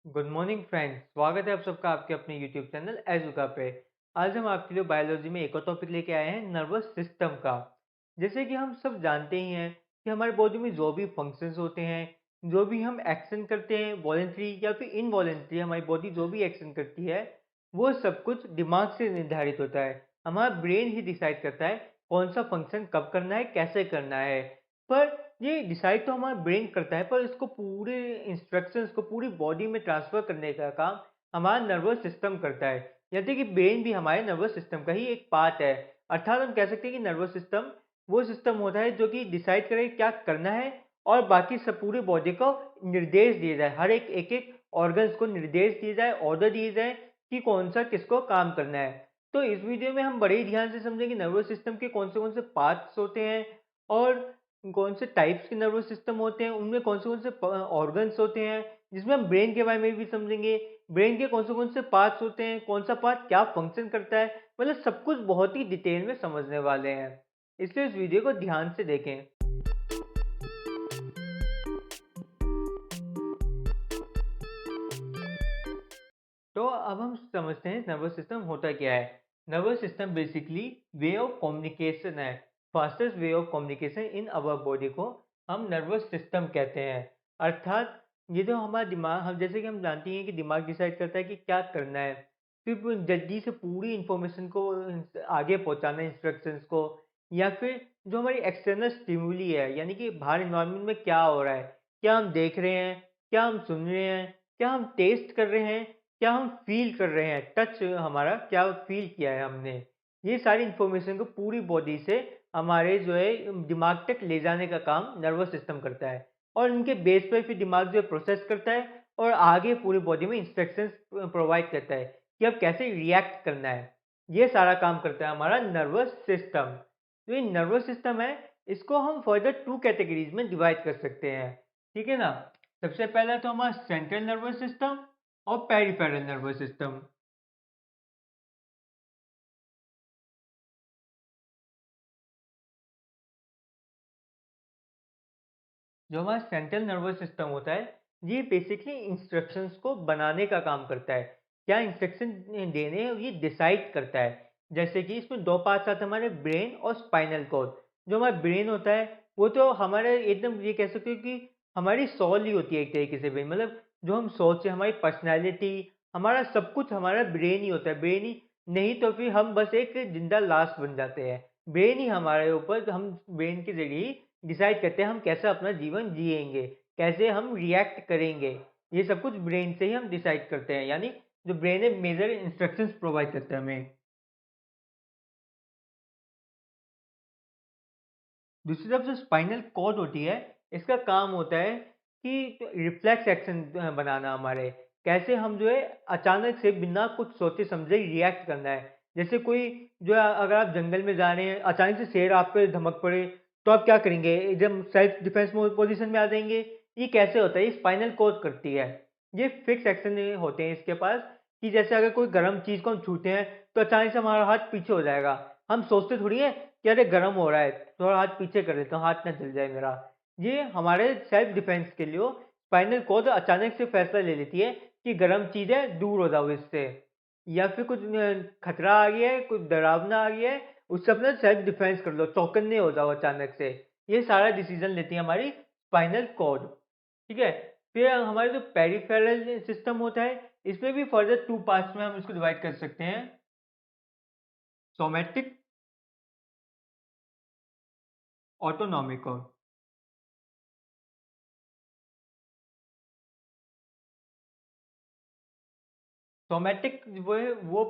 Good morning friends. स्वागत है आप सबका आपके अपने यूट्यूब चैनल एजुका पे। आज हम आपके लिए बायोलॉजी में एक और टॉपिक लेके आए हैं, नर्वस सिस्टम का। जैसे कि हम सब जानते ही हैं कि हमारे बॉडी में जो भी फंक्शंस होते हैं, जो भी हम एक्शन करते हैं, वॉलेंट्री या फिर इनवॉलेंट्री, हमारी बॉडी जो भी एक्शन करती है वो सब कुछ दिमाग से निर्धारित होता है। हमारा ब्रेन ही डिसाइड करता है कौन सा फंक्शन कब करना है, कैसे करना है। पर ये डिसाइड तो हमारा ब्रेन करता है, पर इसको पूरे इंस्ट्रक्शंस को पूरी बॉडी में ट्रांसफर करने का काम हमारा नर्वस सिस्टम करता है। जैसे कि ब्रेन भी हमारे नर्वस सिस्टम का ही एक पार्ट है। अर्थात हम कह सकते हैं कि नर्वस सिस्टम वो सिस्टम होता है जो कि डिसाइड करे क्या करना है और बाकी सब पूरी बॉडी को निर्देश दिए जाए, हर एक एक एक ऑर्गन्स को निर्देश दिए जाए, ऑर्डर दिए जाए कि कौन सा किसको काम करना है। तो इस वीडियो में हम बड़े ही ध्यान से समझेंगे नर्वस सिस्टम के कौन से पार्ट्स होते हैं और कौन से टाइप्स के नर्वस सिस्टम होते हैं, उनमें कौन से ऑर्गन्स होते हैं, जिसमें हम ब्रेन के बारे में भी समझेंगे। ब्रेन के कौन से पार्ट्स होते हैं, कौन सा पार्ट क्या फंक्शन करता है, मतलब सब कुछ बहुत ही डिटेल में समझने वाले हैं। इसलिए इस वीडियो को ध्यान से देखें। तो अब हम समझते हैं नर्वस सिस्टम होता क्या है। Nervous system basically way of communication है, fastest way of communication in our body को हम नर्वस सिस्टम कहते हैं। अर्थात ये जो हमारा दिमाग, हम जैसे कि हम जानते हैं कि दिमाग डिसाइड करता है कि क्या करना है, फिर जल्दी से पूरी इंफॉर्मेशन को आगे पहुंचाना, इंस्ट्रक्शंस को, या फिर जो हमारी एक्सटर्नल स्टिमुली है, यानी कि बाहर इन्वायरमेंट में क्या हो रहा है, क्या हम देख रहे हैं, क्या हम सुन रहे हैं, क्या हम टेस्ट कर रहे हैं, क्या हम फ़ील कर रहे हैं, टच हमारा क्या फ़ील किया है हमने। ये सारी इन्फॉर्मेशन को पूरी बॉडी से हमारे जो है दिमाग तक ले जाने का काम नर्वस सिस्टम करता है और इनके बेस पे फिर दिमाग जो है प्रोसेस करता है और आगे पूरी बॉडी में इंस्ट्रक्शंस प्रोवाइड करता है कि अब कैसे रिएक्ट करना है। ये सारा काम करता है हमारा नर्वस सिस्टम। जो ये नर्वस सिस्टम है, इसको हम फर्दर 2 कैटेगरीज़ में डिवाइड कर सकते हैं। ठीक है ना? सबसे पहला तो हमारा सेंट्रल नर्वस सिस्टम और पेरिफेरल नर्वस सिस्टम। जो हमारा सेंट्रल नर्वस सिस्टम होता है, ये बेसिकली इंस्ट्रक्शंस को बनाने का काम करता है। क्या इंस्ट्रक्शन देने हैं ये डिसाइड करता है। जैसे कि इसमें दो पार्ट्स आते हैं, हमारे ब्रेन और स्पाइनल कॉर्ड। जो हमारा ब्रेन होता है वो तो हमारे एकदम ये कह सकते हो कि हमारी सोल ही होती है एक तरीके से ब्रेन, मतलब जो हम सोचे, हमारी पर्सनैलिटी, हमारा सब कुछ हमारा ब्रेन ही होता है। ब्रेन ही नहीं तो फिर हम बस एक जिंदा लाश बन जाते हैं। ब्रेन ही हमारे ऊपर, हम ब्रेन के जरिए ही डिसाइड करते हैं हम कैसे अपना जीवन जिएंगे, कैसे हम रिएक्ट करेंगे। ये सब कुछ ब्रेन से ही हम डिसाइड करते हैं, यानी जो ब्रेन है मेजर इंस्ट्रक्शंस प्रोवाइड करता है हमें। दूसरी तरफ जो स्पाइनल कॉर्ड होती है, इसका काम होता है कि रिफ्लेक्स एक्शन बनाना हमारे, कैसे हम जो है अचानक से बिना कुछ सोचे समझे रिएक्ट करना है। जैसे कोई जो है, अगर आप जंगल में जा रहे हैं, अचानक से शेर आप पे धमक पड़े, तो आप क्या करेंगे? एकदम सेल्फ डिफेंस पोजीशन में आ जाएंगे। ये कैसे होता है? ये स्पाइनल कॉर्ड करती है। ये फिक्स एक्शन होते हैं इसके पास, कि जैसे अगर कोई गर्म चीज को हम छूते हैं तो अचानक से हमारा हाथ पीछे हो जाएगा। हम सोचते थोड़ी है कि अरे गर्म हो रहा है, थोड़ा हाथ पीछे कर देता हूँ, हाथ ना जल जाए मेरा। ये हमारे सेल्फ डिफेंस के लिए स्पाइनल कॉर्ड अचानक से फैसला ले लेती है कि गर्म चीज़ है, दूर हो जाओ इससे। या फिर कुछ खतरा आ गया है, कुछ डरावना आ गया है, उससे अपना सेल्फ डिफेंस कर लो, चौकन्ने हो जाओ अचानक से। ये सारा डिसीजन लेती है हमारी स्पाइनल कॉर्ड। ठीक है? फिर हमारे जो पेरिफेरल सिस्टम होता है, इसमें भी फर्दर 2 पार्ट्स में हम इसको डिवाइड कर सकते हैं। Somatic, autonomic. सोमैटिक वो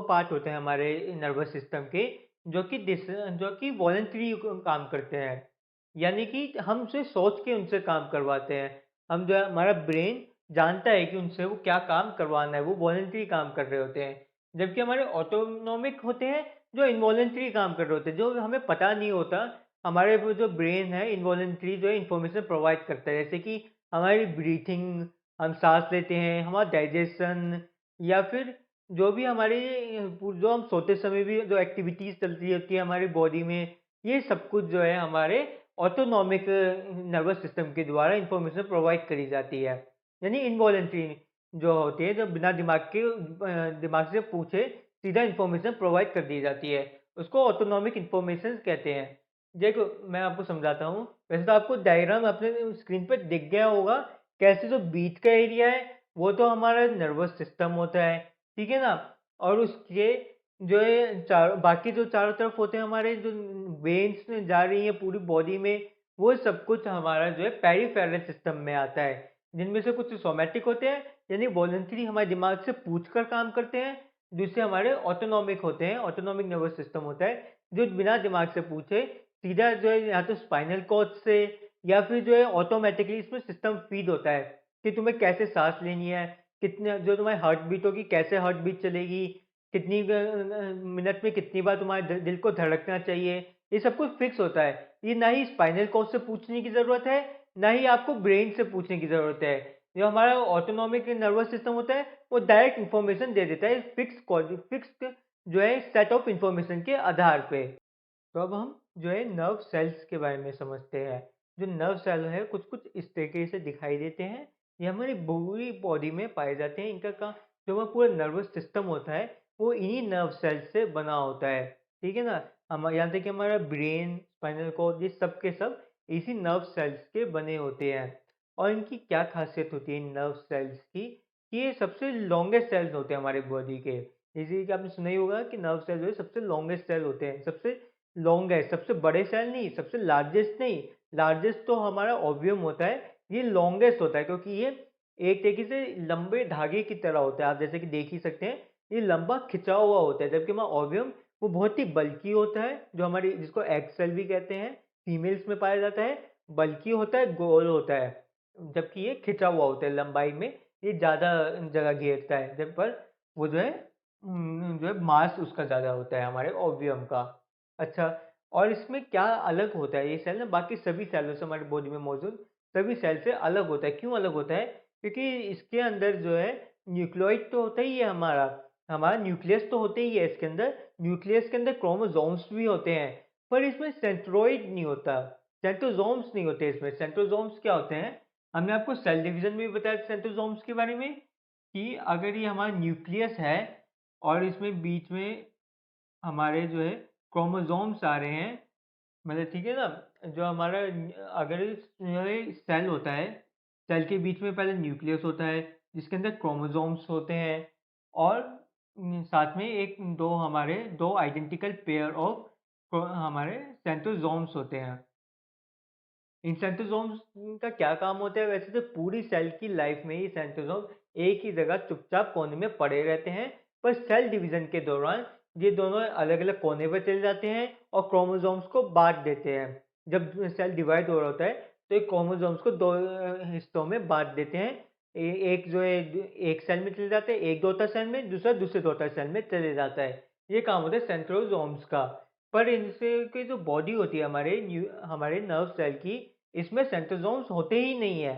पार्ट होते हैं हमारे नर्वस सिस्टम के, जो कि वॉलंटरी काम करते हैं, यानी कि हम उसे सोच के उनसे काम करवाते हैं। हम जो है, हमारा ब्रेन जानता है कि उनसे वो क्या काम करवाना है, वो वॉलंटरी काम कर रहे होते हैं। जबकि हमारे ऑटोनॉमिक होते हैं, जो इनवॉलंटरी काम कर रहे होते हैं, जो हमें पता नहीं होता। हमारे वो जो ब्रेन है इनवॉलंटरी जो है इंफॉर्मेशन प्रोवाइड करता है, जैसे कि हमारी ब्रीथिंग, हम सांस लेते हैं, हमारा डाइजेशन, या फिर जो भी हमारी जो हम सोते समय भी जो एक्टिविटीज़ चलती होती है हमारी बॉडी में, ये सब कुछ जो है हमारे ऑटोनॉमिक नर्वस सिस्टम के द्वारा इंफॉर्मेशन प्रोवाइड करी जाती है। यानी इनवॉलंटरी जो होती है, जो बिना दिमाग से पूछे सीधा इन्फॉर्मेशन प्रोवाइड कर दी जाती है, उसको ऑटोनॉमिक इन्फॉर्मेशन कहते हैं। देखो, मैं आपको समझाता हूँ। वैसे तो आपको डायग्राम अपने स्क्रीन पे दिख गया होगा, कैसे जो बीच का एरिया है वो तो हमारा नर्वस सिस्टम होता है, ठीक है ना? और उसके जो है बाकी जो चारों तरफ होते हैं हमारे, जो वेन्स जा रही है पूरी बॉडी में, वो सब कुछ हमारा जो है पेरिफेरल सिस्टम में आता है, जिनमें से कुछ सोमैटिक होते हैं, यानी वॉलंटरी हमारे दिमाग से पूछकर काम करते हैं। दूसरे हमारे ऑटोनॉमिक होते हैं, ऑटोनॉमिक नर्वस सिस्टम होता है, जो बिना दिमाग से पूछे सीधा जो है या तो स्पाइनल कॉर्ड से या फिर जो है ऑटोमेटिकली इसमें सिस्टम फीड होता है कि तुम्हें कैसे सांस लेनी है, कितने जो तुम्हारी हार्ट बीट होगी, कैसे हार्ट बीट चलेगी, कितनी मिनट में कितनी बार तुम्हारे दिल को धड़कना चाहिए, ये सब कुछ फिक्स होता है। ये ना ही स्पाइनल कॉर्ड से पूछने की ज़रूरत है, ना ही आपको ब्रेन से पूछने की ज़रूरत है। जो हमारा ऑटोनॉमिक नर्वस सिस्टम होता है, वो डायरेक्ट इन्फॉर्मेशन दे देता है फिक्स्ड जो है सेट ऑफ इन्फॉर्मेशन के आधार पे। तो अब हम जो है नर्व सेल्स के बारे में समझते हैं। जो नर्व सेल है कुछ-कुछ इस तरीके से दिखाई देते हैं। ये हमारी पूरी बॉडी में पाए जाते हैं। इनका काम, जो हमारा पूरा नर्वस सिस्टम होता है, वो इन्हीं नर्व सेल से बना होता है। ठीक है ना? हम यहाँ तक कि हमारा ब्रेन, स्पाइनल कॉर्ड, ये सब के सब इसी नर्व सेल्स के बने होते हैं। और इनकी क्या खासियत होती है इन नर्व सेल्स की, कि ये सबसे लॉन्गेस्ट सेल्स होते हैं हमारी बॉडी के। जैसे कि आपने सुना ही होगा कि नर्व सेल जो है सबसे लॉन्गेस्ट सेल होते हैं। सबसे लॉन्गेस्ट, सबसे बड़े सेल नहीं, सबसे लार्जेस्ट नहीं, लार्जेस्ट तो हमारा ओवियम होता है, ये लॉन्गेस्ट होता है क्योंकि ये एक तरीके से लंबे धागे की तरह होता है। आप जैसे कि देख ही सकते हैं, ये लंबा खिंचा हुआ होता है, जबकि हमारा ओवियम वो बहुत ही बल्की होता है, जो हमारी जिसको एग सेल भी कहते हैं, फीमेल्स में पाया जाता है, बल्की होता है, गोल होता है, जबकि ये खिंचा हुआ होता है लंबाई में, ये ज़्यादा जगह घेरता है, जब पर वो जो है मास उसका ज़्यादा होता है हमारे ओवियम का। अच्छा, और इसमें क्या अलग होता है ये सेल ना बाकी सभी सेलों से, हमारी बॉडी में मौजूद सभी सेल से अलग होता है। क्यों अलग होता है? क्योंकि इसके अंदर जो है न्यूक्लियोइड तो होता ही है हमारा, हमारा न्यूक्लियस तो होते ही है इसके अंदर, न्यूक्लियस के अंदर क्रोमोसोम्स भी होते हैं, पर इसमें सेंट्रोइड नहीं होता, सेंट्रोसोम्स नहीं होते इसमें। सेंट्रोसोम्स क्या होते हैं? हमने आपको सेल डिवीजन में भी बताया था सेंट्रोसोम्स के बारे में, कि अगर ये हमारा न्यूक्लियस है और इसमें बीच में हमारे जो है क्रोमोसोम्स आ रहे हैं, मतलब ठीक है ना? जो हमारा अगर जो है सेल होता है, सेल के बीच में पहले न्यूक्लियस होता है, जिसके अंदर क्रोमोसोम्स होते हैं, और साथ में 1-2 हमारे 2 आइडेंटिकल पेयर ऑफ हमारे सेंट्रोसोम्स होते हैं। इन सेंट्रोसोम्स का क्या काम होता है? वैसे तो पूरी सेल की लाइफ में ये सेंट्रोसोम एक ही जगह चुपचाप कोने में पड़े रहते हैं, पर सेल डिवीजन के दौरान ये दोनों अलग-अलग कोने पर चले जाते हैं और क्रोमोसोम्स को बाँट देते हैं। जब सेल डिवाइड हो रहा होता है, तो ये क्रोमोसोम्स को 2 हिस्सों में बाँट देते हैं। एक जो है एक सेल में चले जाते हैं, एक डॉटर सेल में, दूसरा दूसरे डॉटर सेल में चले जाता है। ये काम होता है सेंट्रोसोम्स का। पर इनसे की जो बॉडी होती है हमारे नर्व सेल की, इसमें सेंट्रोसोम्स होते ही नहीं है।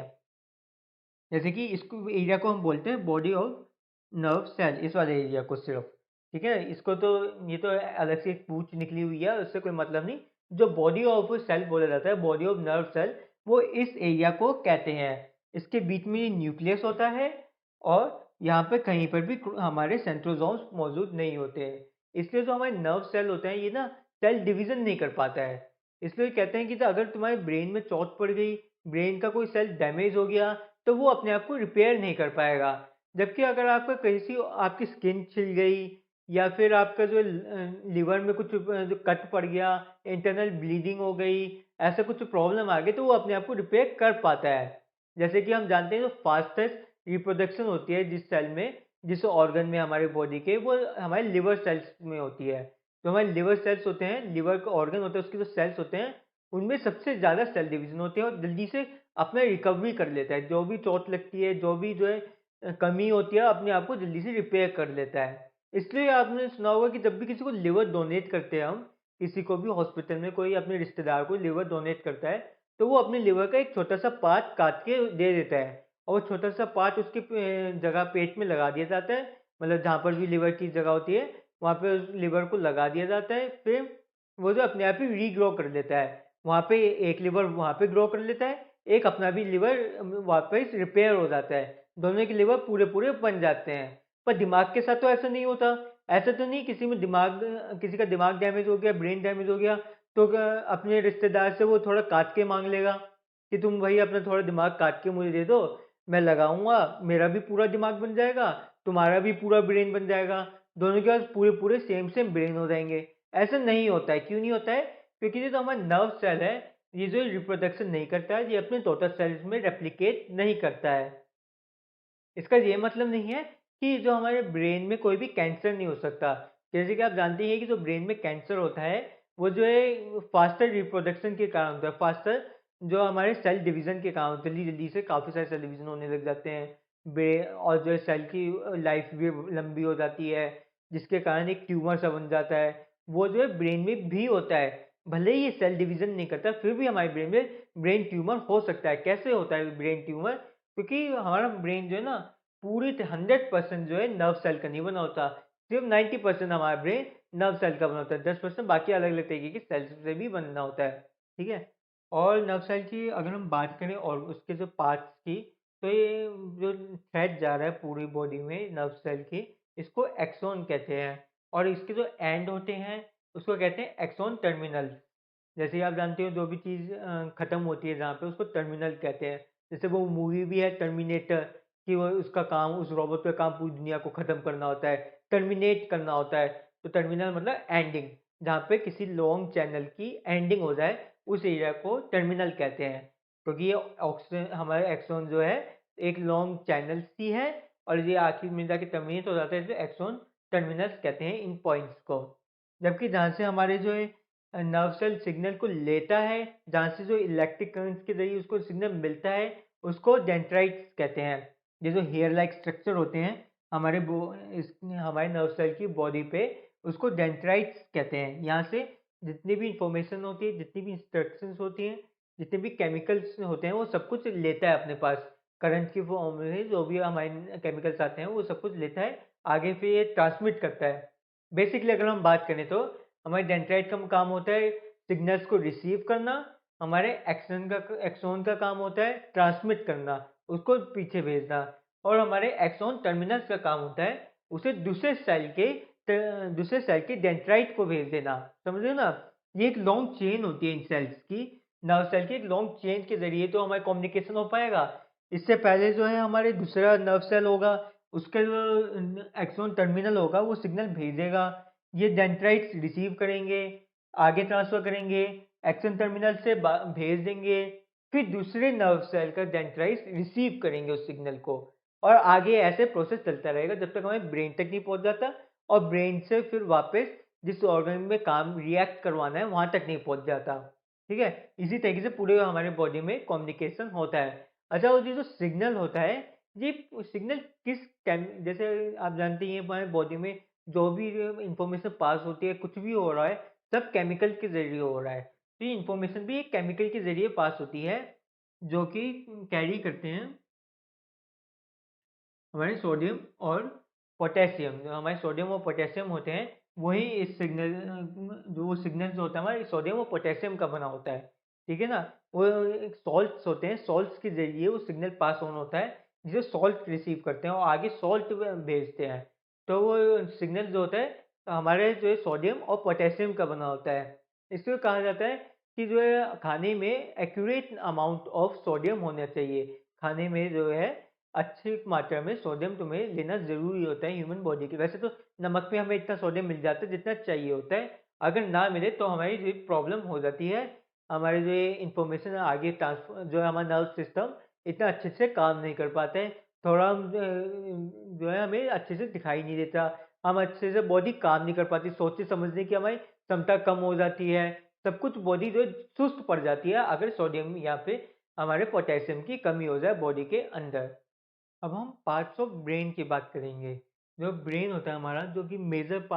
जैसे कि इसको एरिया को हम बोलते हैं बॉडी ऑफ नर्व सेल, इस वाले एरिया को सिर्फ, ठीक है? इसको तो ये तो अलग से एक पूंछ निकली हुई है, उससे कोई मतलब नहीं। जो बॉडी ऑफ सेल बोला जाता है, बॉडी ऑफ नर्व सेल, वो इस एरिया को कहते हैं। इसके बीच में न्यूक्लियस होता है और यहाँ पे कहीं पर भी हमारे सेंट्रोसोम्स मौजूद नहीं होते हैं। इसलिए जो हमारे नर्व सेल होते हैं, ये ना सेल डिवीजन नहीं कर पाता है। इसलिए कहते हैं कि अगर तुम्हारे ब्रेन में चोट पड़ गई, ब्रेन का कोई सेल डैमेज हो गया, तो वो अपने आप को रिपेयर नहीं कर पाएगा। जबकि अगर आपका कैसी आपकी स्किन छिल गई, या फिर आपका जो लिवर में कुछ जो कट पड़ गया, इंटरनल ब्लीडिंग हो गई, ऐसा कुछ प्रॉब्लम आ गई, तो वो अपने आप को रिपेयर कर पाता है। जैसे कि हम जानते हैं जो फास्टेस्ट रिप्रोडक्शन होती है जिस सेल में, जिस ऑर्गन में हमारे बॉडी के, वो हमारे लिवर सेल्स में होती है। जो हमारे लिवर सेल्स होते हैं, लिवर का ऑर्गन होता है, उसके जो सेल्स होते हैं, उनमें सबसे ज़्यादा सेल डिवीजन होते हैं और जल्दी से अपना रिकवरी कर लेता है। जो भी चोट लगती है, जो भी जो है कमी होती है, अपने आप को जल्दी से रिपेयर कर लेता है। इसलिए आपने सुना होगा कि जब भी किसी को लिवर डोनेट करते हैं हम, किसी को भी हॉस्पिटल में कोई अपने रिश्तेदार को लिवर डोनेट करता है, तो वो अपने लिवर का एक छोटा सा पार्ट काट के दे देता है, और वो छोटा सा पार्ट उसके जगह पेट में लगा दिया जाता है। मतलब जहाँ पर भी लिवर की जगह होती है, वहाँ पे उस लिवर को लगा दिया जाता है। फिर वो जो अपने आप ही रीग्रो कर लेता है, वहाँ पे एक लिवर वहाँ पे ग्रो कर लेता है, एक अपना भी लिवर वापस रिपेयर हो जाता है, दोनों के लिवर पूरे-पूरे बन जाते हैं। पर दिमाग के साथ तो ऐसा नहीं होता। ऐसा तो नहीं किसी का दिमाग डैमेज हो गया, ब्रेन डैमेज हो गया, तो अपने रिश्तेदार से वो थोड़ा काट के माँग लेगा कि तुम भई अपना थोड़ा दिमाग काट के मुझे दे दो, मैं लगाऊँगा, मेरा भी पूरा दिमाग बन जाएगा, तुम्हारा भी पूरा ब्रेन बन जाएगा, दोनों के पास पूरे-पूरे सेम-सेम ब्रेन हो जाएँगे। ऐसा नहीं होता है, क्यों नहीं होता है? क्योंकि ये जो हमारा नर्व सेल है, ये जो रिप्रोडक्शन नहीं करता है, ये अपने टोटल सेल्स में रेप्लिकेट नहीं करता है। इसका ये मतलब नहीं है कि जो हमारे ब्रेन में कोई भी कैंसर नहीं हो सकता। जैसे कि आप जानते ही हैं कि जो ब्रेन में कैंसर होता है, वो जो है फास्टर रिप्रोडक्शन के कारण होता है। फास्टर जो हमारे सेल डिवीज़न के कारण जल्दी-जल्दी से काफ़ी सारे सेल डिवीज़न होने लग जाते हैं। और जो है सेल की लाइफ भी लंबी हो जाती है, जिसके कारण एक ट्यूमर सा बन जाता है। वो जो है ब्रेन में भी होता है। भले ही ये सेल डिवीज़न नहीं करता, फिर भी हमारे ब्रेन में ब्रेन ट्यूमर हो सकता है। कैसे होता है ब्रेन ट्यूमर? क्योंकि हमारा ब्रेन जो है ना पूरी 100% जो है नर्व सेल का नहीं बना होता। सिर्फ 90% हमारा ब्रेन नर्व सेल का बना होता है, 10% बाकी अलग-अलग तरीके की सेल्स से भी बना होता है। ठीक है? और नर्व सेल की अगर हम बात करें और उसके जो पार्ट्स की, तो ये जो थ्रेड जा रहा है पूरी बॉडी में नर्व सेल की, इसको एक्सॉन कहते हैं और इसके जो एंड होते हैं, उसको कहते हैं एक्सॉन टर्मिनल। जैसे कि आप जानते हो जो भी चीज़ खत्म होती है जहाँ पे उसको टर्मिनल कहते हैं। जैसे वो मूवी भी है टर्मिनेटर, कि वो उसका काम उस रोबोट का काम पूरी दुनिया को खत्म करना होता है, टर्मिनेट करना होता है। तो टर्मिनल मतलब एंडिंग, जहाँ पे किसी लॉन्ग चैनल की एंडिंग हो जाए, उस एरिया को टर्मिनल कहते हैं। क्योंकि ये ऑक्सीजन हमारे एक्सॉन जो है एक लॉन्ग चैनल सी है और ये आखिर में जाके टर्मिनेट हो जाता है, इसलिए एक्सॉन टर्मिनल्स कहते हैं इन पॉइंट्स को। जबकि जहाँ से हमारे जो है नर्व सेल सिग्नल को लेता है, जहाँ से जो इलेक्ट्रिक करंट्स के ज़रिए उसको सिग्नल मिलता है, उसको डेंड्राइट्स कहते हैं। ये जो हेयर लाइक स्ट्रक्चर होते हैं हमारे नर्व सेल की बॉडी पे, उसको डेंड्राइट्स कहते हैं। यहाँ से जितनी भी इंफॉर्मेशन होती है, जितनी भी इंस्ट्रक्शंस होती हैं, जितने भी केमिकल्स होते हैं, वो सब कुछ लेता है अपने पास। करंट की फॉर्म में जो भी हमारे केमिकल्स आते हैं, वो सब कुछ लेता है, आगे फिर ये ट्रांसमिट करता है। बेसिकली अगर हम बात करें तो हमारे डेंड्राइट का काम होता है सिग्नल्स को रिसीव करना, हमारे एक्सॉन का काम होता है ट्रांसमिट करना, उसको पीछे भेजना, और हमारे एक्सॉन टर्मिनल्स का काम होता है उसे दूसरे सेल के डेंड्राइट को भेज देना। समझ रहे हो ना? ये एक लॉन्ग चेन होती है इन सेल्स की, नर्व सेल की एक लॉन्ग चेन के जरिए तो हमारा कम्युनिकेशन हो पाएगा। इससे पहले जो है हमारे दूसरा नर्व सेल होगा, उसके जो एक्सॉन टर्मिनल होगा वो सिग्नल भेजेगा, ये डेंड्राइट्स रिसीव करेंगे, आगे ट्रांसफर करेंगे, एक्सन टर्मिनल से भेज देंगे, फिर दूसरे नर्व सेल का डेंड्राइट्स रिसीव करेंगे उस सिग्नल को, और आगे ऐसे प्रोसेस चलता रहेगा जब तक हमें ब्रेन तक नहीं पहुंच जाता, और ब्रेन से फिर वापस जिस ऑर्गन में काम रिएक्ट करवाना है वहां तक नहीं पहुंच जाता। ठीक है? इसी तरीके से पूरे हमारे बॉडी में कम्युनिकेशन होता है। अच्छा, वो ये जो सिग्नल होता है, ये सिग्नल जैसे आप जानते ही हैं हमारे बॉडी में जो भी इंफॉर्मेशन पास होती है, कुछ भी हो रहा है, सब केमिकल के ज़रिए हो रहा है। तो ये इंफॉर्मेशन भी एक केमिकल के ज़रिए पास होती है, जो कि कैरी करते हैं हमारे सोडियम और पोटेशियम। जो हमारे सोडियम और पोटेशियम होते हैं, वही इस सिग्नल जो वो सिग्नल जो होता है हमारे सोडियम और पोटेशियम का बना होता है। ठीक है ना? वो एक सॉल्ट्स होते हैं, सॉल्ट्स के ज़रिए वो सिग्नल पास ऑन होता है, जिसे सॉल्ट रिसीव करते हैं और आगे सॉल्ट भेजते हैं। तो वो सिग्नल जो होता है हमारे जो है सोडियम और पोटेशियम का बना होता है। इसको कहा जाता है कि जो है खाने में एक्यूरेट अमाउंट ऑफ सोडियम होना चाहिए। खाने में जो है अच्छी मात्रा में सोडियम तुम्हें लेना ज़रूरी होता है ह्यूमन बॉडी के। वैसे तो नमक में हमें इतना सोडियम मिल जाता है जितना चाहिए होता है। अगर ना मिले तो हमारी जो प्रॉब्लम हो जाती है, हमारे जो ये इन्फॉर्मेशन आगे ट्रांसफ़र जो है हमारा नर्व सिस्टम इतना अच्छे से काम नहीं कर पाते हैं। थोड़ा हम जो है हमें अच्छे से दिखाई नहीं देता। हम अच्छे से बॉडी काम नहीं कर पाती, सोचने समझने की हमारी क्षमता कम हो जाती है। सब कुछ बॉडी जो है सुस्त पड़ जाती है अगर सोडियम या फिर हमारे पोटेशियम की कमी हो जाए बॉडी के अंदर। अब हम पार्ट्स ऑफ ब्रेन की बात करेंगे। जो ब्रेन होता है हमारा, जो कि मेजर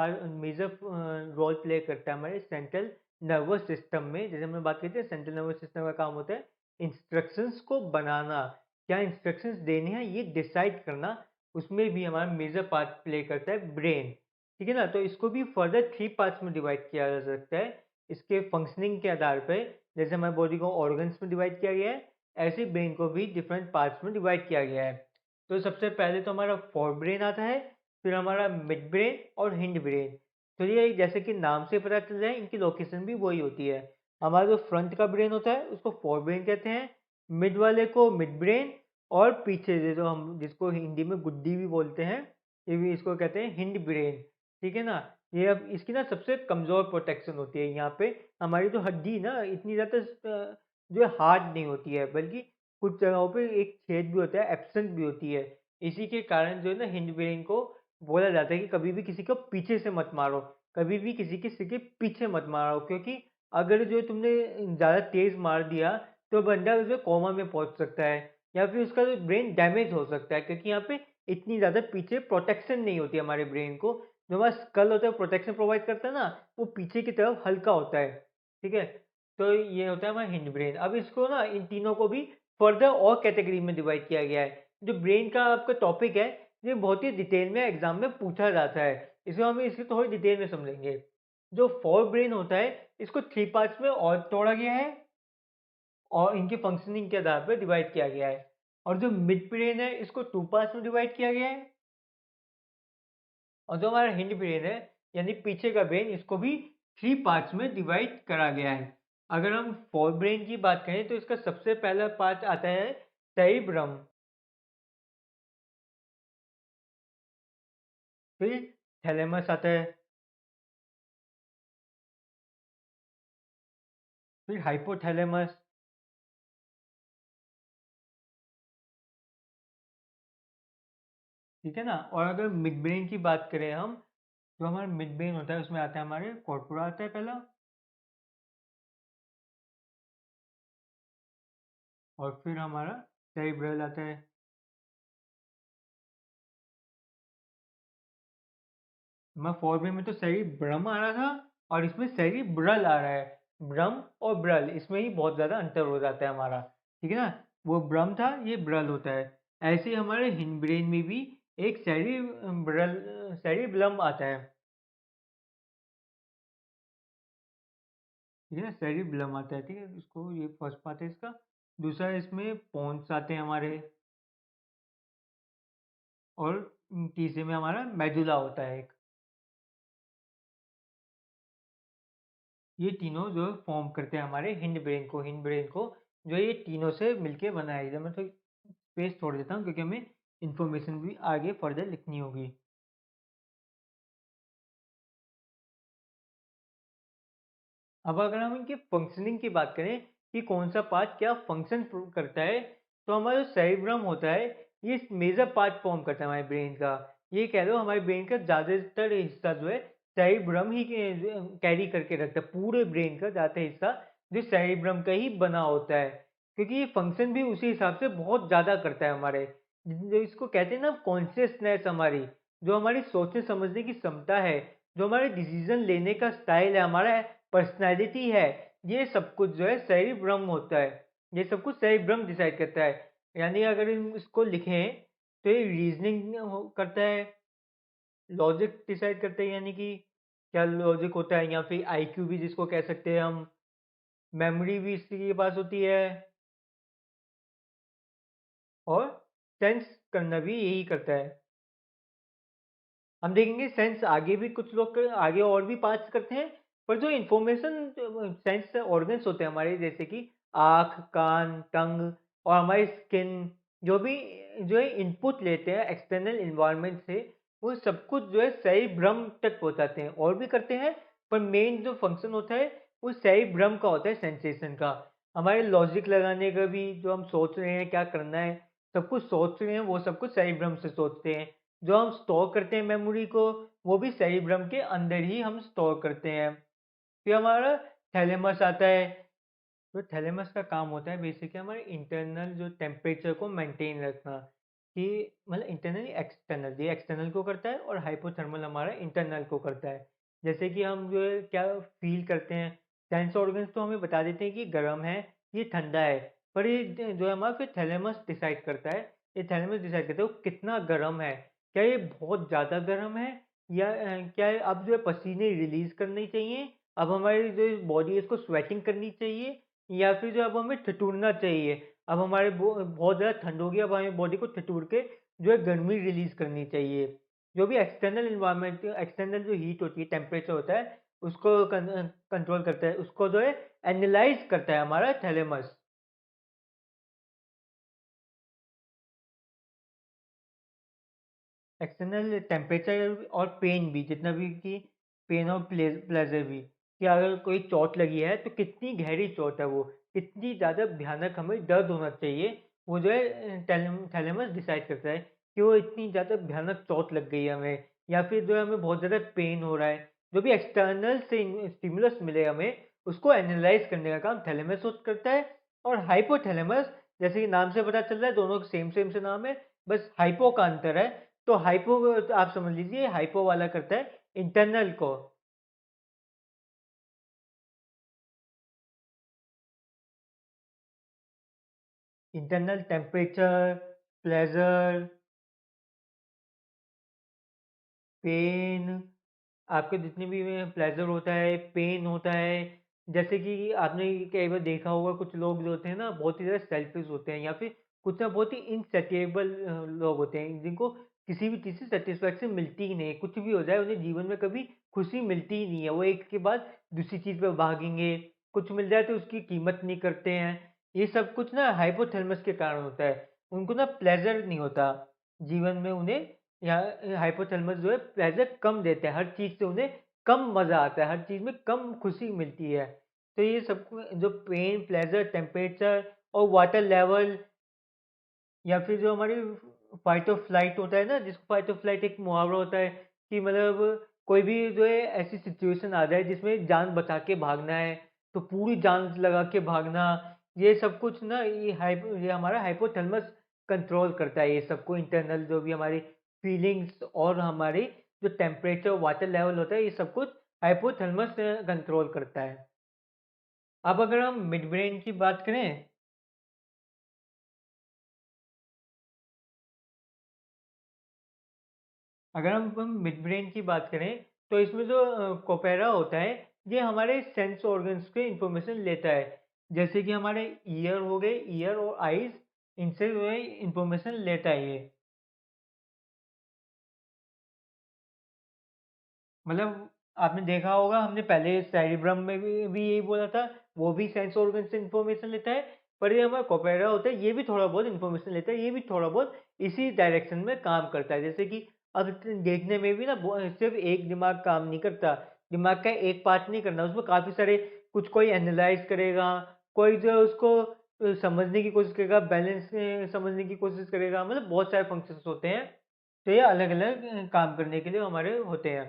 रोल प्ले करता है हमारे सेंट्रल नर्वस सिस्टम में। जैसे हमने बात की थी सेंट्रल नर्वस सिस्टम का काम होता है इंस्ट्रक्शंस को बनाना, क्या इंस्ट्रक्शंस देने हैं ये डिसाइड करना, उसमें भी हमारा मेजर पार्ट प्ले करता है ब्रेन। ठीक है ना? तो इसको भी फर्दर 3 पार्ट्स में डिवाइड किया जा सकता है इसके फंक्शनिंग के आधार पे। जैसे हमारी बॉडी को ऑर्गन्स में डिवाइड किया गया है, ऐसे ब्रेन को भी डिफरेंट पार्ट्स में डिवाइड किया गया है। तो सबसे पहले तो हमारा फोर ब्रेन आता है, फिर हमारा मिड ब्रेन और हिंड ब्रेन। तो ये जैसे कि नाम से पता चल रहा है, इनकी लोकेशन भी वही होती है। हमारा जो फ्रंट का ब्रेन होता है उसको फोर ब्रेन कहते हैं, मिड वाले को मिड ब्रेन, और पीछे जो हम जिसको हिंदी में गुड्डी भी बोलते हैं, ये भी इसको कहते हैं हिंड ब्रेन। ठीक है ना। ये अब इसकी ना सबसे कमजोर प्रोटेक्शन होती है। यहाँ पे हमारी जो हड्डी ना इतनी ज्यादा जो है हार्ड नहीं होती है, बल्कि कुछ जगहों पे एक छेद भी होता है, एब्सेंट भी होती है। इसी के कारण जो है ना हिंड ब्रेन को बोला जाता है कि कभी भी किसी को पीछे से मत मारो, कभी भी किसी के सिर के पीछे मत मारो, क्योंकि अगर जो तुमने ज्यादा तेज मार दिया तो बंदा जो कोमा में पहुंच सकता है, या फिर उसका जो ब्रेन डैमेज हो सकता है, क्योंकि यहाँ पे इतनी ज्यादा पीछे प्रोटेक्शन नहीं होती हमारे ब्रेन को। जो हमारा स्कल होता है प्रोटेक्शन प्रोवाइड करता है ना, वो पीछे की तरफ हल्का होता है। ठीक है। तो ये होता है हमारा हिंड ब्रेन। अब इसको ना इन तीनों को भी फर्दर और कैटेगरी में डिवाइड किया गया है। जो ब्रेन का आपका टॉपिक है, ये बहुत ही डिटेल में एग्जाम में पूछा जाता है, इसमें हम इसको थोड़ी डिटेल में समझेंगे। जो फोर ब्रेन होता है, इसको थ्री पार्ट्स में और तोड़ा गया है और इनके फंक्शनिंग के आधार पर डिवाइड किया गया है। और जो मिड ब्रेन है, इसको टू पार्ट्स में डिवाइड किया गया है। और जो हमारा हिंड ब्रेन है, यानी पीछे का ब्रेन, इसको भी थ्री पार्ट्स में डिवाइड करा गया है। अगर हम फोर ब्रेन की बात करें तो इसका सबसे पहला पार्ट आता है सेरिब्रम, फिर थैलेमस आता है, फिर हाइपोथैलेमस। ठीक है ना। और अगर मिड ब्रेन की बात करें हम, जो हमारा मिड ब्रेन होता है उसमें आता है हमारे कॉर्पोरा आता है पहला, और फिर हमारा सेरिब्रल आता है। मैं फोर ब्रेन में तो सेरिब्रम आ रहा था, और इसमें सेरिब्रल आ रहा है। ब्रम और ब्रल इसमें ही बहुत ज्यादा अंतर हो जाता है हमारा। ठीक है ना। वो ब्रम था, ये ब्रल होता है। ऐसे ही हमारे हिंड ब्रेन में भी एक सेरिब्रल सेरिब्लम आता है। ठीक है ना, सेरिब्लम आता है। ठीक है, इसको ये फर्स्ट पार्ट है इसका। दूसरा इसमें पोन्स आते हैं हमारे, और तीसरे में हमारा मेडुला होता है एक। ये तीनों जो फॉर्म करते हैं हमारे हिंड ब्रेन को जो ये तीनों से मिलके बना है। इधर मैं तो स्पेस छोड़ देता हूँ, क्योंकि हमें इंफॉर्मेशन भी आगे फर्दर लिखनी होगी। अब अगर हम इनके फंक्शनिंग की बात करें कि कौन सा पार्ट क्या फंक्शन करता है, तो हमारा जो सेरिब्रम होता है, ये मेजर पार्ट फॉर्म करता है हमारे ब्रेन का। ये कह लो हमारे ब्रेन का ज़्यादातर हिस्सा जो है सेरिब्रम ही कैरी करके रखता है। पूरे ब्रेन का ज़्यादातर हिस्सा जो सेरिब्रम का ही बना होता है, क्योंकि ये फंक्शन भी उसी हिसाब से बहुत ज़्यादा करता है हमारे। जो इसको कहते हैं ना कॉन्शियसनेस, हमारी जो हमारी सोचने समझने की क्षमता है, जो हमारे डिसीजन लेने का स्टाइल है, हमारा पर्सनैलिटी है, ये सब कुछ जो है सेरिब्रम होता है। ये सब कुछ सेरिब्रम डिसाइड करता है। यानी अगर इसको लिखें तो ये रीजनिंग करता है, लॉजिक डिसाइड करता है, यानी कि क्या लॉजिक होता है, या फिर आईक्यू भी जिसको कह सकते हैं हम, मेमोरी भी इसी के पास होती है, और सेंस करना भी यही करता है। हम देखेंगे सेंस आगे भी कुछ लोग आगे और भी पार्ट्स करते हैं, पर जो इंफॉर्मेशन सेंस ऑर्गन्स होते हैं हमारे, जैसे कि आँख, कान, टंग और हमारी स्किन, जो भी जो है इनपुट लेते हैं एक्सटर्नल इन्वायरमेंट से, वो सब कुछ जो है सेरिब्रम तक पहुंचाते हैं। और भी करते हैं, पर मेन जो फंक्शन होता है वो सेरिब्रम का होता है, सेंसेशन का। हमारे लॉजिक लगाने का भी, जो हम सोच रहे हैं क्या करना है, सब कुछ सोच रहे हैं, वो सब कुछ सेरिब्रम से सोचते हैं। जो हम स्टोर करते हैं मेमोरी को, वो भी सेरिब्रम के अंदर ही हम स्टोर करते हैं। फिर हमारा थैलेमस आता है। तो थैलेमस का काम होता है बेसिकली हमारे इंटरनल जो टेम्परेचर को मेंटेन रखना, कि मतलब इंटरनल एक्सटर्नल, ये एक्सटर्नल को करता है और हाइपोथर्मल हमारा इंटरनल को करता है। जैसे कि हम जो है क्या फील करते हैं, सेंस ऑर्गन्स तो हमें बता देते हैं कि गर्म है, ये ठंडा है, पर ये जो है हमारा फिर थैलेमस डिसाइड करता है। ये थैलेमस डिसाइड करता है वो कितना गर्म है, क्या ये बहुत ज़्यादा गर्म है, या क्या अब जो है पसीने रिलीज करने चाहिए, अब हमारी जो बॉडी है इसको स्वेटिंग करनी चाहिए, या फिर जो अब हमें ठिठुरना चाहिए। अब हमारे बहुत ज़्यादा ठंड होगी, अब हमें बॉडी को ठिठुर के जो है गर्मी रिलीज़ करनी चाहिए। जो भी एक्सटर्नल एनवायरनमेंट एक्सटर्नल जो हीट होती है, टेम्परेचर होता है, उसको कंट्रोल करता है, उसको जो है एनालाइज़ करता है हमारा थैलेमस। एक्सटर्नल टेम्परेचर और पेन भी, जितना भी कि पेन और प्लेज़र भी, कि अगर कोई चोट लगी है तो कितनी गहरी चोट है वो, कितनी ज़्यादा भयानक हमें दर्द होना चाहिए, वो जो है थैलेमस डिसाइड करता है कि वो इतनी ज़्यादा भयानक चोट लग गई है हमें, या फिर जो है हमें बहुत ज़्यादा पेन हो रहा है। जो भी एक्सटर्नल से स्टिमुलस मिले हमें, उसको एनालाइज़ करने का काम थैलेमस करता है। और हाइपोथैलेमस, जैसे कि नाम से पता चल रहा है, दोनों सेम सेम से नाम है, बस हाइपो का अंतर है। तो हाइपो तो आप समझ लीजिए, हाइपो वाला करता है इंटरनल को। इंटरनल टेम्परेचर, प्लेजर, पेन, आपके जितने भी प्लेजर होता है, पेन होता है। जैसे कि आपने कई बार देखा होगा, कुछ लोग जो होते हैं ना बहुत ही ज़्यादा सेल्फिश होते हैं, या फिर कुछ ना बहुत ही इनसैटिएबल लोग होते हैं, जिनको किसी भी चीज़ से सेटिस्फैक्शन मिलती ही नहीं है। कुछ भी हो जाए, उन्हें जीवन में कभी खुशी मिलती ही नहीं है। वो एक के बाद दूसरी चीज़ पे भागेंगे, कुछ मिल जाए तो उसकी कीमत नहीं करते हैं। ये सब कुछ ना हाइपोथैलेमस के कारण होता है। उनको ना प्लेज़र नहीं होता जीवन में उन्हें, या हाइपोथैलेमस जो है प्लेज़र कम देता है, हर चीज़ से उन्हें कम मज़ा आता है, हर चीज़ में कम खुशी मिलती है। तो ये सब जो पेन, प्लेज़र, टेम्परेचर और वाटर लेवल, या फिर जो हमारी फाइट और फ्लाइट होता है ना, जिसको फाइट और फ्लाइट एक मुहावरा होता है कि मतलब कोई भी जो है ऐसी सिचुएशन आ जाए जिसमें जान बचा के भागना है, तो पूरी जान लगा के भागना, ये सब कुछ ना ये हमारा हाइपोथैलेमस कंट्रोल करता है ये सबको। इंटरनल जो भी हमारी फीलिंग्स और हमारी जो टेम्परेचर, वाटर लेवल होता है, ये सब कुछ हाइपोथैलेमस कंट्रोल करता है। अब अगर हम मिड ब्रेन की बात करें, अगर हम मिड ब्रेन की बात करें, तो इसमें जो कोपेरा होता है, ये हमारे सेंस ऑर्गन्स के इंफॉर्मेशन लेता है। जैसे कि हमारे ईयर हो गए, ईयर और आईज, इनसे जो है इंफॉर्मेशन लेता है ये। मतलब आपने देखा होगा, हमने पहले सेरिब्रम में भी यही बोला था, वो भी सेंस ऑर्गन से इंफॉर्मेशन लेता है। पर ये हमारा कोपेरा होता है, ये भी थोड़ा बहुत इंफॉर्मेशन लेता है, ये भी थोड़ा बहुत इसी डायरेक्शन में काम करता है। जैसे कि अब देखने में भी ना सिर्फ एक दिमाग काम नहीं करता, दिमाग का एक पार्ट नहीं करना, उसमें काफी सारे, कुछ कोई एनालाइज करेगा, कोई जो है उसको समझने की कोशिश करेगा, बैलेंस समझने की कोशिश करेगा, मतलब बहुत सारे फंक्शंस होते हैं। तो ये अलग अलग काम करने के लिए हमारे होते हैं।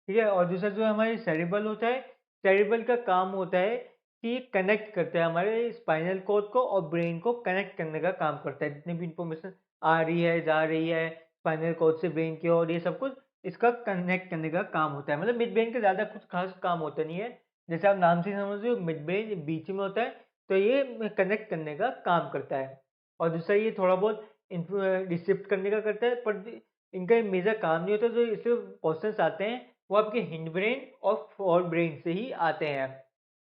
ठीक है? और दूसरा जो हमारे सेरिबल होता है, सेरिबल का काम होता है कि कनेक्ट करता है हमारे स्पाइनल कॉर्ड को, और ब्रेन को कनेक्ट करने का काम करता है। जितनी भी इंफॉर्मेशन आ रही है, जा रही है स्पाइनल कॉर्ड से ब्रेन की ओर, ये सब कुछ इसका कनेक्ट करने का काम होता है। मतलब मिड ब्रेन का ज़्यादा कुछ खास काम होता नहीं है। जैसे आप नाम से ही समझ रहे हो, मिड ब्रेन बीच में होता है, तो ये कनेक्ट करने का काम करता है। और दूसरा ये थोड़ा बहुत डिसिप्ट करने का करता है, पर इनका मेजर काम नहीं होता। जो इससे क्वेश्चंस आते हैं, वो आपके हिंड ब्रेन और फोर ब्रेन से ही आते हैं।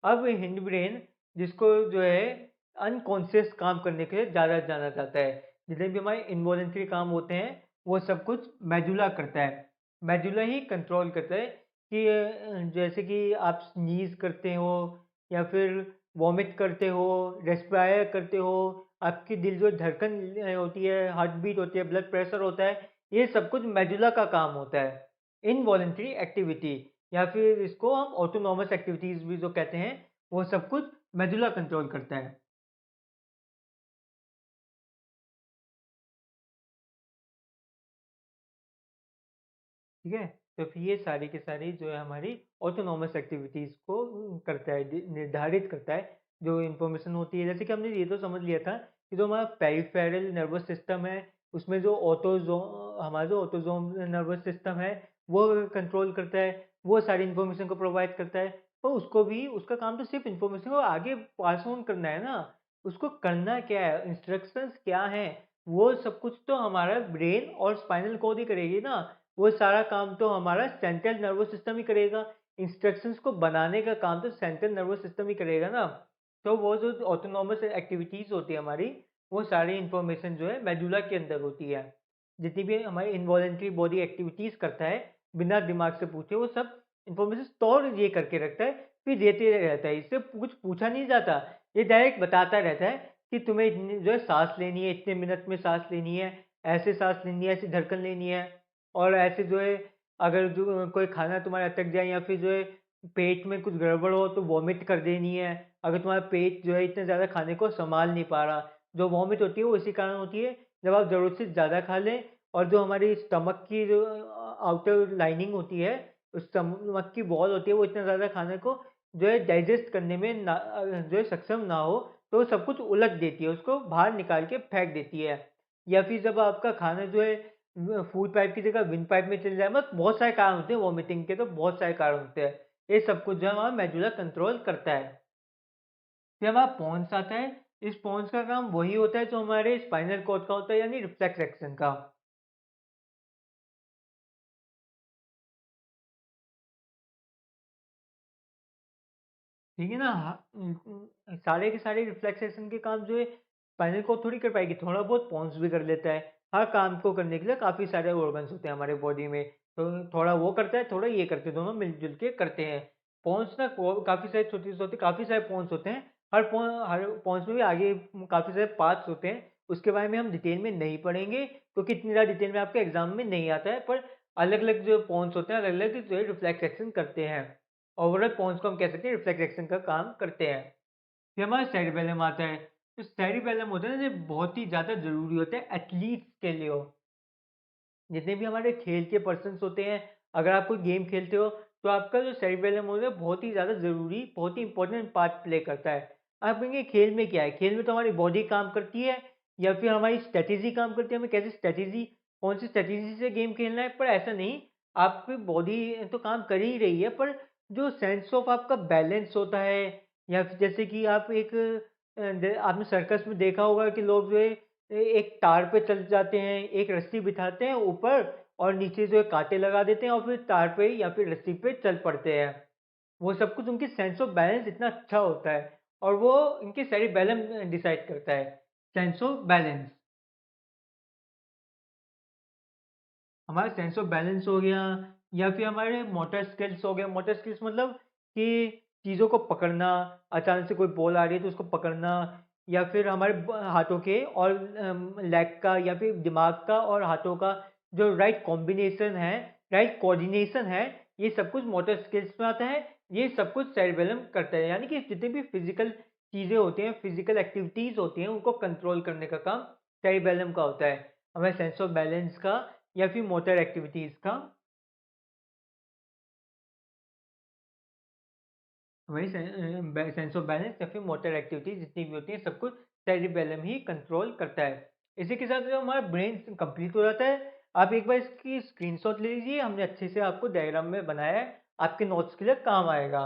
अब हिंड ब्रेन, जिसको जो है अनकॉन्शियस काम करने के लिए ज़्यादा जाना जाता है, जितने भी हमारे इनवॉलेंट्री काम होते हैं, वो सब कुछ मेडुला करता है। मेडुला ही कंट्रोल करता है कि जैसे कि आप स्नीज करते हो, या फिर वॉमिट करते हो, रेस्पायर करते हो, आपकी दिल जो धड़कन होती है, हार्ट बीट होती है, ब्लड प्रेशर होता है, ये सब कुछ मेडुला का काम होता है। इनवॉलेंटरी एक्टिविटी, या फिर इसको हम ऑटोनॉमस एक्टिविटीज भी जो कहते हैं, वो सब कुछ मेडुला कंट्रोल करता है। ठीक है? तो फिर ये सारी की सारी जो है हमारी ऑटोनॉमस एक्टिविटीज को करता है, निर्धारित करता है। जो इंफॉर्मेशन होती है, जैसे कि हमने ये तो समझ लिया था कि जो हमारा पेरिफेरल नर्वस सिस्टम है, उसमें जो हमारा जो ऑटोजोम नर्वस सिस्टम है, वो कंट्रोल करता है, वो सारी इंफॉर्मेशन को प्रोवाइड करता है। तो उसको भी, उसका काम तो सिर्फ इंफॉर्मेशन को आगे पास ऑन करना है ना, उसको करना क्या है, इंस्ट्रक्शंस क्या है, वो सब कुछ तो हमारा ब्रेन और स्पाइनल कॉर्ड ही करेगी ना। वो सारा काम तो हमारा सेंट्रल नर्वस सिस्टम ही करेगा। इंस्ट्रक्शंस को बनाने का काम तो सेंट्रल नर्वस सिस्टम ही करेगा ना। तो वो जो ऑटोनॉमस एक्टिविटीज़ होती है हमारी, वो सारी इन्फॉर्मेशन जो है मेडुला के अंदर होती है। जितनी भी हमारी इनवॉलंटरी बॉडी एक्टिविटीज़ करता है, बिना दिमाग से पूछे वो सब इन्फॉर्मेशन स्टोर ये करके रखता है, फिर देते रहता है। इससे कुछ पूछा नहीं जाता, ये डायरेक्ट बताता रहता है कि तुम्हें इतनी जो है साँस लेनी है, इतने मिनट में साँस लेनी है, ऐसे साँस लेनी है, ऐसी धड़कन लेनी है और ऐसे जो है अगर जो कोई खाना तुम्हारा अटक जाए या फिर जो है पेट में कुछ गड़बड़ हो तो वॉमिट कर देनी है। अगर तुम्हारा पेट जो है इतने ज़्यादा खाने को सँभाल नहीं पा रहा, जो वॉमिट होती है वो इसी कारण होती है जब आप ज़रूरत से ज़्यादा खा लें और जो हमारी स्टमक की जो आउटर लाइनिंग होती है, उस स्टमक की वॉल होती है वो इतना ज़्यादा खाने को जो है डाइजेस्ट करने में जो है सक्षम ना हो, तो सब कुछ उलट देती है, उसको बाहर निकाल के फेंक देती है। या फिर जब आपका खाना जो है फूड पाइप की जगह विंड पाइप में चले जाए, मतलब बहुत सारे कारण होते हैं वॉमिटिंग के, तो बहुत सारे कारण होते हैं। ये सब कुछ जो है हमारा मेडुला कंट्रोल करता है। फिर हमारा पोन्स आता है, इस पोन्स का काम वही होता है जो हमारे स्पाइनल कॉर्ड का होता है, यानी रिफ्लेक्स एक्शन का। ठीक है ना? सारे के सारे रिफ्लेक्सेशन के काम जो है स्पाइनल कॉर्ड थोड़ी कर पाएगी, थोड़ा बहुत पॉन्स भी कर लेता है। हर काम को करने के लिए काफ़ी सारे ऑर्गन्स होते हैं हमारे बॉडी में, तो थोड़ा वो करता है, थोड़ा ये करते हैं, दोनों मिल-जुल के करते हैं। पॉन्स ना को काफ़ी सारे छोटे-छोटे काफ़ी सारे पॉन्स होते हैं। हर पॉन्स में भी आगे काफ़ी सारे पार्ट्स होते हैं, उसके बारे में हम डिटेल में नहीं पढ़ेंगे, क्योंकि इतनी ज़्यादा डिटेल में आपके एग्ज़ाम में नहीं आता है, पर अलग-अलग जो पॉन्स होते हैं, अलग-अलग जो है रिफ्लेक्स एक्शन करते हैं। ओवरऑल पॉन्स को हम कह सकते हैं रिफ्लेक्स एक्शन का काम करते हैं। फिर हमारा सेरिबेलम आता है। तो सेरिबेलम होता है ना, ये बहुत ही ज़्यादा ज़रूरी होता है एथलीट्स के लिए हो। जितने भी हमारे खेल के पर्सन्स होते हैं, अगर आप कोई गेम खेलते हो, तो आपका जो सेरिबेलम होता है बहुत ही ज़्यादा ज़रूरी, बहुत ही इंपॉर्टेंट पार्ट प्ले करता है। आप कहेंगे खेल में क्या है? खेल में तो हमारी बॉडी काम करती है या फिर हमारी स्ट्रैटेजी काम करती है, हमें कैसे स्ट्रैटेजी कौन सी स्ट्रैटेजी से गेम खेलना है, पर ऐसा नहीं, आपकी बॉडी तो काम कर ही रही है, पर जो सेंस ऑफ आपका बैलेंस होता है या फिर जैसे कि आप एक आपने सर्कस में देखा होगा कि लोग जो है एक तार पे चल जाते हैं, एक रस्सी बिछाते हैं ऊपर और नीचे जो है काँटे लगा देते हैं और फिर तार पे या फिर रस्सी पे चल पड़ते हैं। वो सब कुछ उनकी सेंस ऑफ बैलेंस इतना अच्छा होता है और वो इनके सेरिबैलम डिसाइड करता है, सेंस ऑफ बैलेंस। हमारा सेंस ऑफ बैलेंस हो गया या फिर हमारे मोटर स्किल्स हो गए। मोटर स्किल्स मतलब कि चीज़ों को पकड़ना, अचानक से कोई बॉल आ रही है तो उसको पकड़ना या फिर हमारे हाथों के और लेग का या फिर दिमाग का और हाथों का जो राइट कॉम्बिनेशन है, राइट कोऑर्डिनेशन है, ये सब कुछ मोटर स्किल्स में आता है। ये सब कुछ सेरिबेलम करता है, यानी कि जितनी भी फिजिकल चीज़ें होती हैं, फिजिकल एक्टिविटीज़ होती हैं, उनको कंट्रोल करने का काम सेरिबेलम का होता है। हमें सेंस ऑफ बैलेंस का या फिर मोटर एक्टिविटीज़ का, वही सेंस ऑफ बैलेंस या फिर मोटर एक्टिविटीज़ जितनी भी होती हैं, सब कुछ सेरिबेलम ही कंट्रोल करता है। इसी के साथ जो हमारा ब्रेन कंप्लीट हो जाता है, आप एक बार इसकी स्क्रीनशॉट ले लीजिए, हमने अच्छे से आपको डायग्राम में बनाया है, आपके नोट्स के लिए काम आएगा।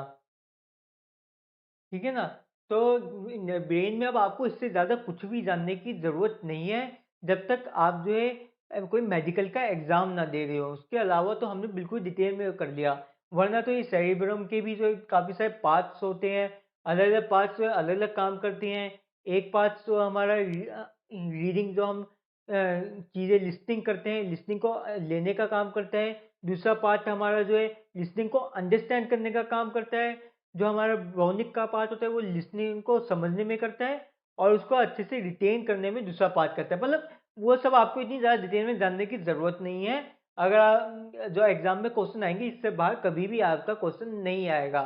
ठीक है ना? तो ब्रेन में अब आपको इससे ज़्यादा कुछ भी जानने की ज़रूरत नहीं है, जब तक आप जो है कोई मेडिकल का एग्ज़ाम ना दे रहे हो। उसके अलावा तो हमने बिल्कुल डिटेल में कर लिया, वरना तो ये सेरेब्रम के भी जो काफ़ी सारे पार्ट्स होते हैं, अलग-अलग पार्ट्स जो है अलग-अलग काम करते हैं। एक पार्ट्स जो हमारा रीडिंग, जो हम चीज़ें लिस्टिंग करते हैं, लिस्टिंग को लेने का काम करता है। दूसरा पार्ट हमारा जो है लिस्टिंग को अंडरस्टैंड करने का काम करता है। जो हमारा ब्राउनिक का पार्ट होता है वो लिसनिंग को समझने में करता है और उसको अच्छे से रिटेन करने में दूसरा पार्ट करता है। मतलब वो सब आपको इतनी ज़्यादा डिटेल में जानने की ज़रूरत नहीं है। अगर जो एग्ज़ाम में क्वेश्चन आएँगे, इससे बाहर कभी भी आपका क्वेश्चन नहीं आएगा।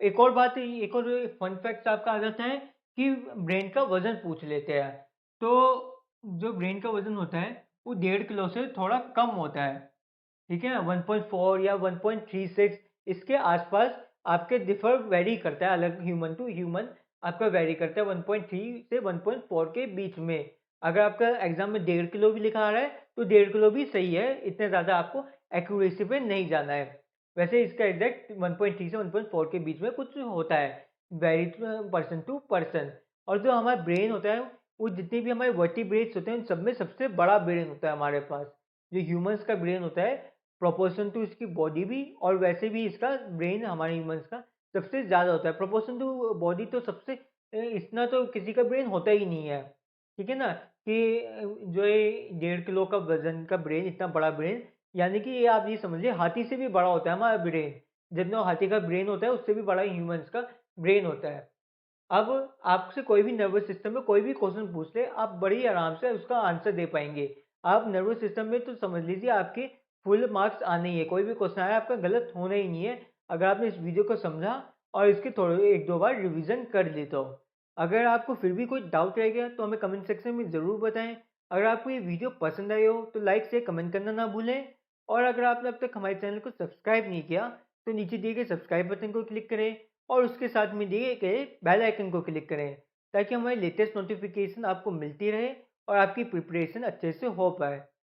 एक और फन फैक्ट आपका आ जाता है कि ब्रेन का वज़न पूछ लेते हैं। तो जो ब्रेन का वज़न होता है वो 1.5 किलो से थोड़ा कम होता है। ठीक है ना? 1.4 या 1.36 इसके आसपास आपके डिफर वेरी करता है, अलग ह्यूमन टू ह्यूमन आपका वेरी करता है 1.3 से 1.4 के बीच में। अगर आपका एग्जाम में 1.5 किलो भी लिखा आ रहा है तो 1.5 किलो भी सही है, इतने ज़्यादा आपको एक्यूरेसी पे नहीं जाना है। वैसे इसका एग्जैक्ट 1.3 से 1.4 के बीच में कुछ होता है, वेरी पर्सन टू पर्सन। और जो हमारा ब्रेन होता है, वो जितने भी हमारे वर्टिब्रेट्स होते हैं उन सब में सबसे बड़ा ब्रेन होता है हमारे पास। जो ह्यूमंस का ब्रेन होता है प्रोपोर्शन टू इसकी बॉडी भी, और वैसे भी इसका ब्रेन हमारे ह्यूमंस का सबसे ज़्यादा होता है। प्रोपोर्शन टू बॉडी तो सबसे इतना तो किसी का ब्रेन होता ही नहीं है, ठीक है ना? कि जो ये 1.5 किलो का वज़न का ब्रेन, इतना बड़ा ब्रेन, यानी कि ये आप ये समझिए हाथी से भी बड़ा होता है हमारा ब्रेन। जितना हाथी का ब्रेन होता है उससे भी बड़ा ह्यूमन्स का ब्रेन होता है। अब आपसे कोई भी नर्वस सिस्टम में कोई भी क्वेश्चन पूछ ले, आप बड़ी आराम से उसका आंसर दे पाएँगे। आप नर्वस सिस्टम में तो समझ लीजिए आपके फुल मार्क्स आने ही है, कोई भी क्वेश्चन आया आपका गलत होना ही नहीं है, अगर आपने इस वीडियो को समझा और इसके थोड़े 1-2 बार रिवीजन कर ली तो। अगर आपको फिर भी कोई डाउट रह गया तो हमें कमेंट सेक्शन में ज़रूर बताएँ। अगर आपको ये वीडियो पसंद आई हो तो लाइक शेयर कमेंट करना ना भूलें, और अगर आपने अब तक हमारे चैनल को सब्सक्राइब नहीं किया तो नीचे दिए गए सब्सक्राइब बटन को क्लिक करें और उसके साथ में दिए गए बेल आइकन को क्लिक करें, ताकि हमारी लेटेस्ट नोटिफिकेशन आपको मिलती रहे और आपकी प्रिपरेशन अच्छे से हो पाए।